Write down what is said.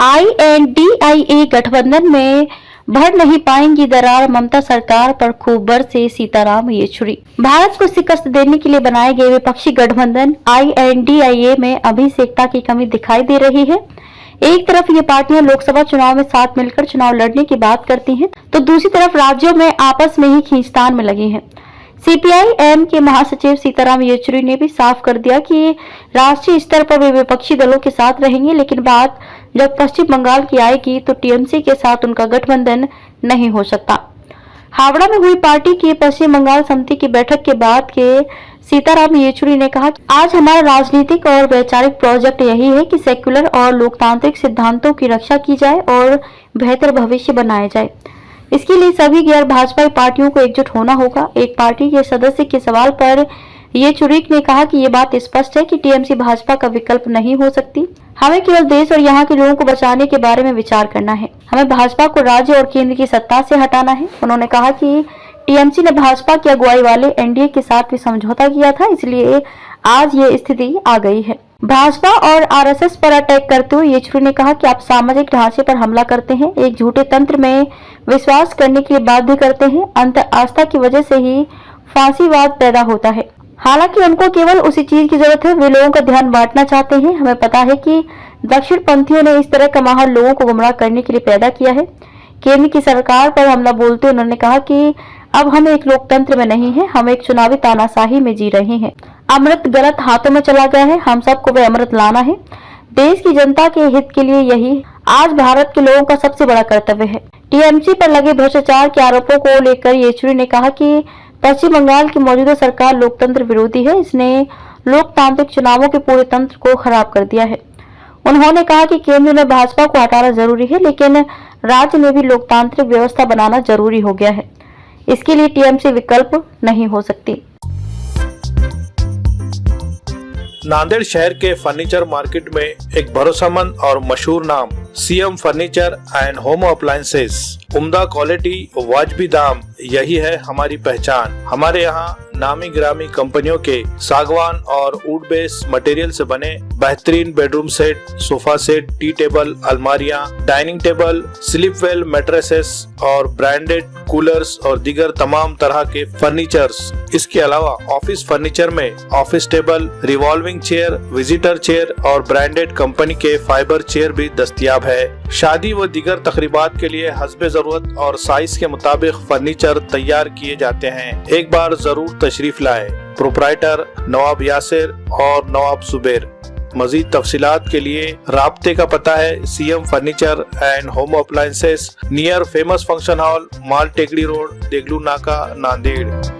INDIA गठबंधन में भर नहीं पाएंगी दरार, ममता सरकार पर खूब बरसे सीताराम येचुरी। भारत को शिकस्त देने के लिए बनाए गए विपक्षी गठबंधन INDIA में अभी से एकता की कमी दिखाई दे रही है। एक तरफ ये पार्टियां लोकसभा चुनाव में साथ मिलकर चुनाव लड़ने की बात करती हैं, तो दूसरी तरफ राज्यों में आपस में ही खींचतान में लगी हैं। CPI-M के महासचिव सीताराम येचुरी ने भी साफ कर दिया कि राष्ट्रीय स्तर पर वे विपक्षी दलों के साथ रहेंगे, लेकिन बात जब पश्चिम बंगाल की आएगी तो TMC के साथ उनका गठबंधन नहीं हो सकता। हावड़ा में हुई पार्टी की पश्चिम बंगाल समिति की बैठक के बाद के सीताराम येचुरी ने कहा कि आज हमारा राजनीतिक और वैचारिक प्रोजेक्ट यही है कि सेक्युलर और लोकतांत्रिक सिद्धांतों की रक्षा की जाए और बेहतर भविष्य बनाया जाए। इसके लिए सभी गैर भाजपाई पार्टियों को एकजुट होना होगा। एक पार्टी के सदस्य के सवाल पर येचुरी ने कहा कि ये बात स्पष्ट है कि TMC भाजपा का विकल्प नहीं हो सकती। हमें केवल देश और यहाँ के लोगों को बचाने के बारे में विचार करना है। हमें भाजपा को राज्य और केंद्र की सत्ता से हटाना है। उन्होंने कहा कि TMC ने भाजपा की अगुवाई वाले NDA के साथ भी समझौता किया था, इसलिए आज ये स्थिति आ गई है। भाजपा और RSS पर अटैक करते हुए येचुरी ने कहा कि आप सामाजिक ढांचे पर हमला करते हैं, एक झूठे तंत्र में विश्वास करने के लिए बाध्य करते हैं। अंत आस्था की वजह से ही फांसीवाद पैदा होता है। हालांकि उनको केवल उसी चीज की जरूरत है, वे लोगों का ध्यान बांटना चाहते हैं। हमें पता है कि दक्षिण पंथियों ने इस तरह का माहौल लोगों को गुमराह करने के लिए पैदा किया है। केंद्र की सरकार पर हमला बोलते उन्होंने कहा कि अब हम एक लोकतंत्र में नहीं है, हम एक चुनावी तानाशाही में जी रहे हैं। अमृत गलत हाथों में चला गया है, हम सबको वह अमृत लाना है। देश की जनता के हित के लिए यही आज भारत के लोगों का सबसे बड़ा कर्तव्य है। TMC पर लगे भ्रष्टाचार के आरोपों को लेकर येचुरी ने कहा कि पश्चिम बंगाल की मौजूदा सरकार लोकतंत्र विरोधी है, इसने लोकतांत्रिक चुनावों के पूरे तंत्र को खराब कर दिया है। उन्होंने कहा कि केंद्र में भाजपा को हटाना जरूरी है, लेकिन राज्य में भी लोकतांत्रिक व्यवस्था बनाना जरूरी हो गया है। इसके लिए TMC विकल्प नहीं हो सकती। नांदेड़ शहर के फर्नीचर मार्केट में एक भरोसेमंद और मशहूर नाम CM furniture and home appliances. उम्दा क्वालिटी, वाजबी दाम, यही है हमारी पहचान। हमारे यहाँ नामी गिरामी कंपनियों के सागवान और वुड बेस मटेरियल से बने बेहतरीन bedroom set, sofa set, T table, अलमारियां, dining table, sleep well mattresses और ब्रांडेड कूलर्स और दीगर तमाम तरह के फर्नीचर्स। इसके अलावा ऑफिस फर्नीचर में office table, revolving chair, visitor chair और ब्रांडेड कंपनी के फाइबर चेयर भी दस्तयाब है। शादी व दीगर तकरीबात के लिए हस्बे जरूरत और साइज के मुताबिक फर्नीचर तैयार किए जाते हैं। एक बार जरूर तशरीफ लाए। प्रोप्राइटर नवाब यासिर और नवाब जुबैर। मजीद तफसीलात के लिए राब्ते का पता है CM furniture and home appliances, near famous function hall, Mal Tekdi road, Deglur नाका, नांदेड़।